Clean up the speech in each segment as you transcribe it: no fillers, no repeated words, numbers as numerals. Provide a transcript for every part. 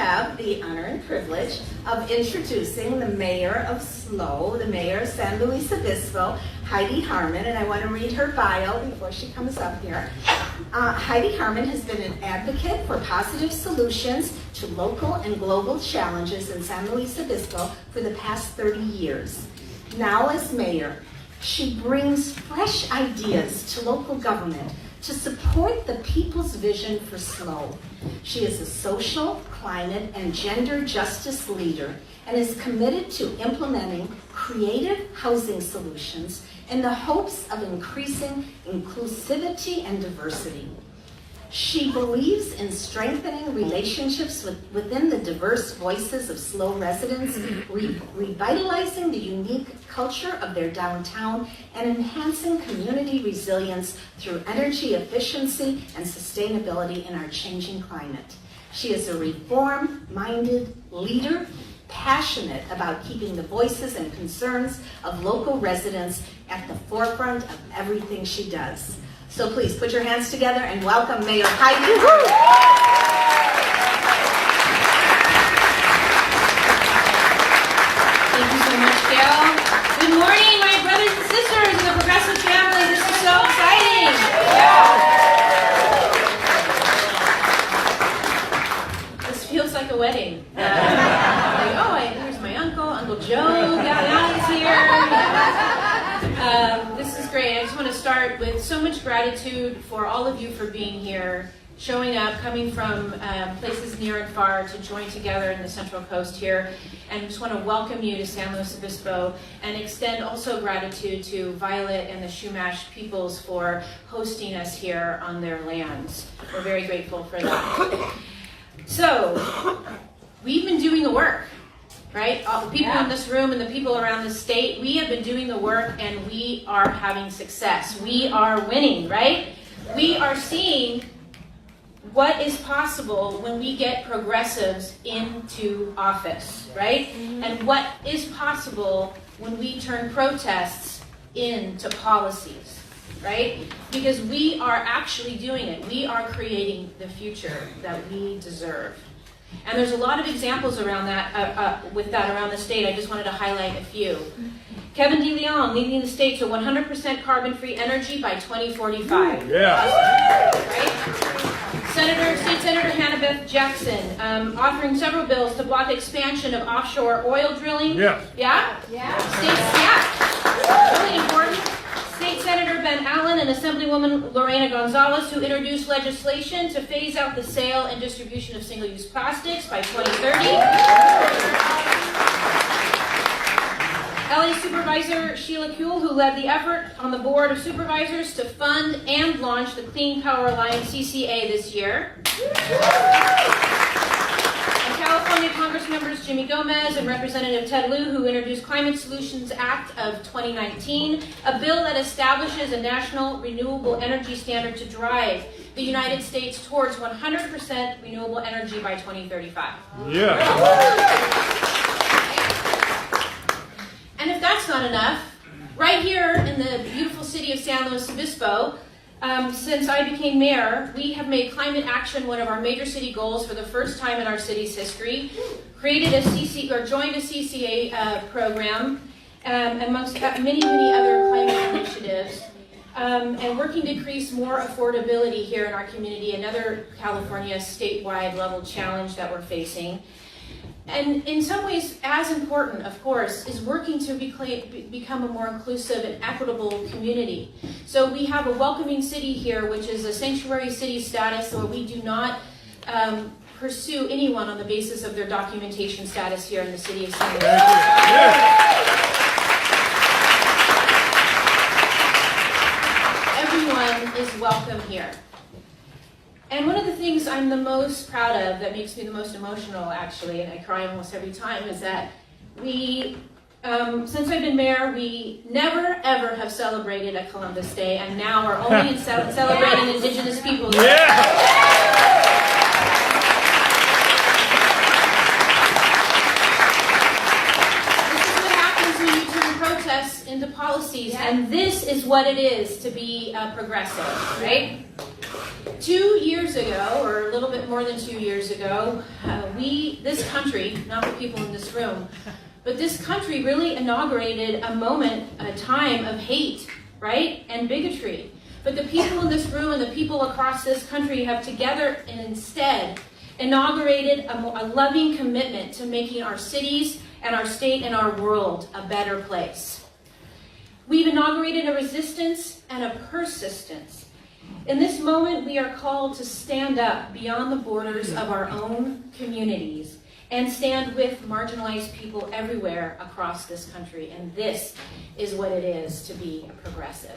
have the honor and privilege of introducing the mayor of SLO, the mayor of San Luis Obispo, Heidi Harmon, and I want to read her bio before she comes up here. Heidi Harmon has been an advocate for positive solutions to local and global challenges in San Luis Obispo for the past 30 years. Now as mayor, she brings fresh ideas to local government to support the people's vision for SLO. She is a social, climate, and gender justice leader and is committed to implementing creative housing solutions in the hopes of increasing inclusivity and diversity. She believes in strengthening relationships within the diverse voices of SLO residents, revitalizing the unique culture of their downtown, and enhancing community resilience through energy efficiency and sustainability in our changing climate. She is a reform-minded leader, passionate about keeping the voices and concerns of local residents at the forefront of everything she does. So please put your hands together and welcome Mayor Heidi. Thank you so much, Gail. Good morning, my brothers and sisters in the Progressive family. This is so exciting. This feels like a wedding. Here's my Uncle Joe. He's here. This is great. I just want to start with so much gratitude for all of you for being here, showing up, coming from places near and far to join together in the Central Coast here. And just want to welcome you to San Luis Obispo and extend also gratitude to Violet and the Chumash peoples for hosting us here on their lands. We're very grateful for that. So, we've been doing the work. Right? All the people in this room and the people around the state, we have been doing the work and we are having success. We are winning, right? We are seeing what is possible when we get progressives into office, right? And what is possible when we turn protests into policies, right? Because we are actually doing it. We are creating the future that we deserve. And there's a lot of examples around that, around the state. I just wanted to highlight a few. Kevin DeLeon leading the state to 100% carbon-free energy by 2045. Yeah. Right? State Senator Hannah Jackson authoring several bills to block expansion of offshore oil drilling. Yes. Yeah? Really important. State Senator Ben Allen and Assemblywoman Lorena Gonzalez, who introduced legislation to phase out the sale and distribution of single-use plastics by 2030. LA Supervisor Sheila Kuehl, who led the effort on the Board of Supervisors to fund and launch the Clean Power Alliance CCA this year. California Congress members Jimmy Gomez and Representative Ted Lieu, who introduced Climate Solutions Act of 2019, a bill that establishes a national renewable energy standard to drive the United States towards 100% renewable energy by 2035. Yeah. And if that's not enough, right here in the beautiful city of San Luis Obispo, since I became mayor, we have made climate action one of our major city goals for the first time in our city's history. Joined a CCA program amongst many other climate initiatives, and working to increase more affordability here in our community, another California statewide level challenge that we're facing. And in some ways, as important, of course, is working to become a more inclusive and equitable community. So we have a welcoming city here, which is a sanctuary city status, where we do not pursue anyone on the basis of their documentation status here in the city of San Luis. Everyone is welcome here. And one of the things I'm the most proud of, that makes me the most emotional, actually, and I cry almost every time, is that we, since I've been mayor, we never, ever have celebrated a Columbus Day, and now are only celebrating Indigenous Peoples Day. This is what happens when you turn protests into policies, and this is what it is to be progressive, right? 2 years ago, or a little bit more than 2 years ago, this country, not the people in this room, but this country really inaugurated a moment, a time of hate, right, and bigotry. But the people in this room and the people across this country have together and instead inaugurated a loving commitment to making our cities and our state and our world a better place. We've inaugurated a resistance and a persistence. In this moment, we are called to stand up beyond the borders of our own communities and stand with marginalized people everywhere across this country. And this is what it is to be a progressive.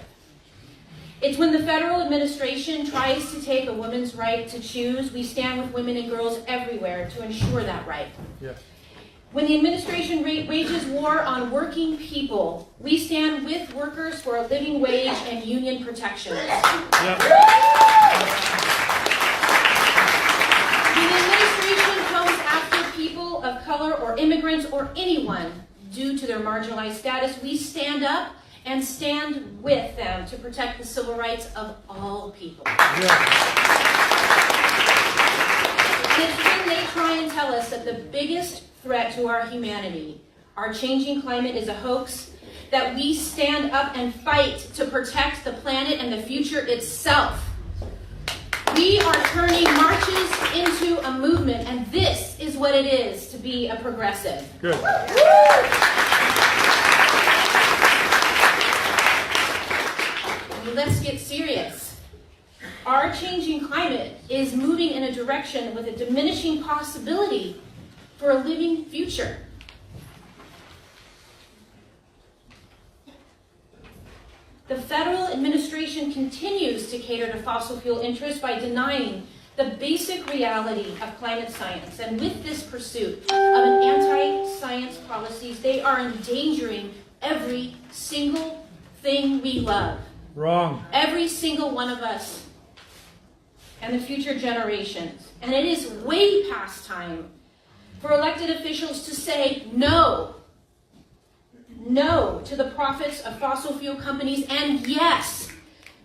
It's when the federal administration tries to take a woman's right to choose, we stand with women and girls everywhere to ensure that right. Yes. When the administration wages war on working people, we stand with workers for a living wage and union protections. Yep. When the administration comes after people of color or immigrants or anyone due to their marginalized status, we stand up and stand with them to protect the civil rights of all people. Yeah. And it's when they try and tell us that the biggest threat to our humanity, our changing climate, is a hoax, that we stand up and fight to protect the planet and the future itself. We are turning marches into a movement, and this is what it is to be a progressive. Good. Let's get serious. Our changing climate is moving in a direction with a diminishing possibility for a living future. The federal administration continues to cater to fossil fuel interests by denying the basic reality of climate science. And with this pursuit of an anti-science policies, they are endangering every single thing we love. Wrong. Every single one of us and the future generations. And it is way past time for elected officials to say no. No to the profits of fossil fuel companies, and yes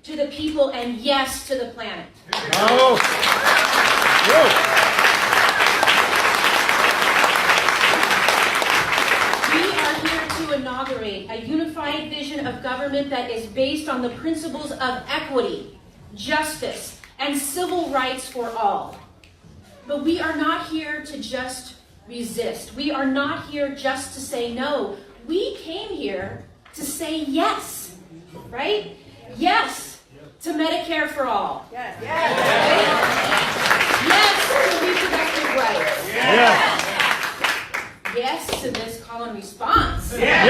to the people, and yes to the planet. No. We are here to inaugurate a unified vision of government that is based on the principles of equity, justice, and civil rights for all. But we are not here to just resist. We are not here just to say no. We came here to say yes, right? Yes to Medicare for all. Yes. Yes. Yes to reproductive rights. Yes. Yes to this call and response. Yes.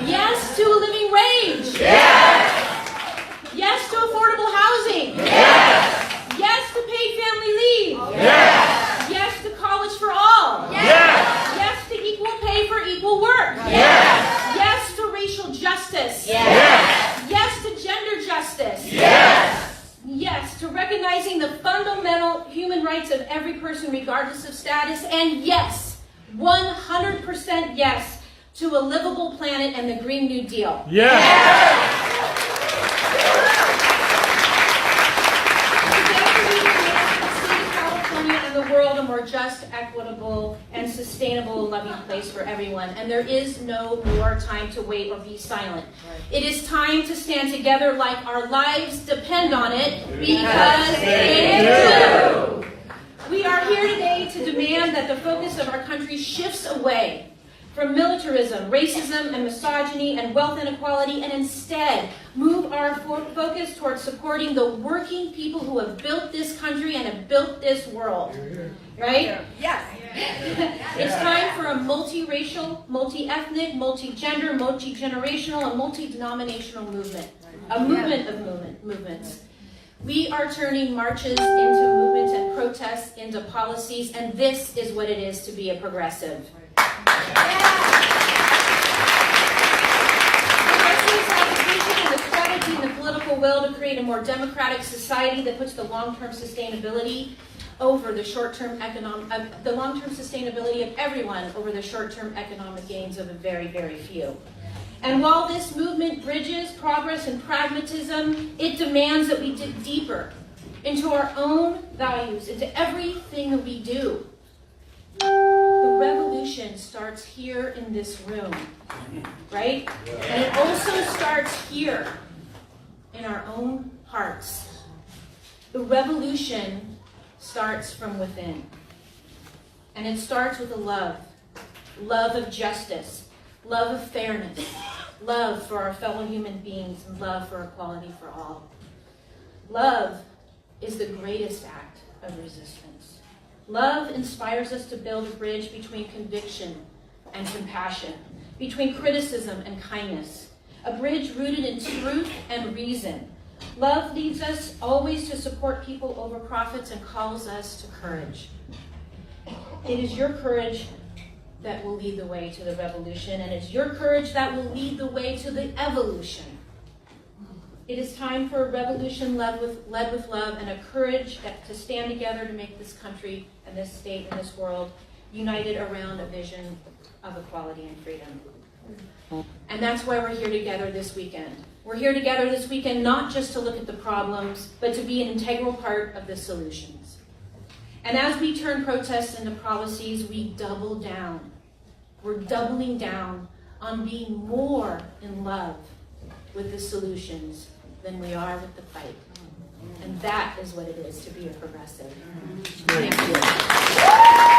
Yes to a living wage. Yes. Yes to affordable housing. Yes. Yes to paid family leave. Yes. Yes to college for all. Yes. Yes to equal pay for equal work. Yes. Yes to racial justice. Yes. Yes to gender justice. Yes. Yes to recognizing the fundamental human rights of every person regardless of status. And yes, 100% yes to a livable planet and the Green New Deal. Yes. The world a more just, equitable, and sustainable and loving place for everyone. And there is no more time to wait or be silent. It is time to stand together like our lives depend on it, because they do. We are here today to demand that the focus of our country shifts away from militarism, racism, and misogyny, and wealth inequality, and instead move our focus towards supporting the working people who have built this country and have built this world. Right? Yes. It's time for a multiracial, multi-ethnic, multi-gender, multi-generational, and multi-denominational movement. A movement of movements. We are turning marches into movements and protests into policies, and this is what it is to be a progressive. Progressives have the vision and the strategy and the political will to create a more democratic society that puts the long-term sustainability over the short-term the long-term sustainability of everyone over the short-term economic gains of a very, very few. And while this movement bridges progress and pragmatism, it demands that we dig deeper into our own values, into everything that we do. The revolution starts here in this room, right? And it also starts here in our own hearts. The revolution starts from within. And it starts with a love of justice, love of fairness, love for our fellow human beings, and love for equality for all. Love is the greatest act of resistance. Love inspires us to build a bridge between conviction and compassion, between criticism and kindness, a bridge rooted in truth and reason. Love leads us always to support people over profits and calls us to courage. It is your courage that will lead the way to the revolution, and it's your courage that will lead the way to the evolution. It is time for a revolution led with love and a courage to stand together to make this country and this state and this world united around a vision of equality and freedom. And that's why we're here together this weekend. We're here together this weekend not just to look at the problems, but to be an integral part of the solutions. And as we turn protests into policies, we double down. We're doubling down on being more in love with the solutions than we are with the fight. And that is what it is to be a progressive. Thank you.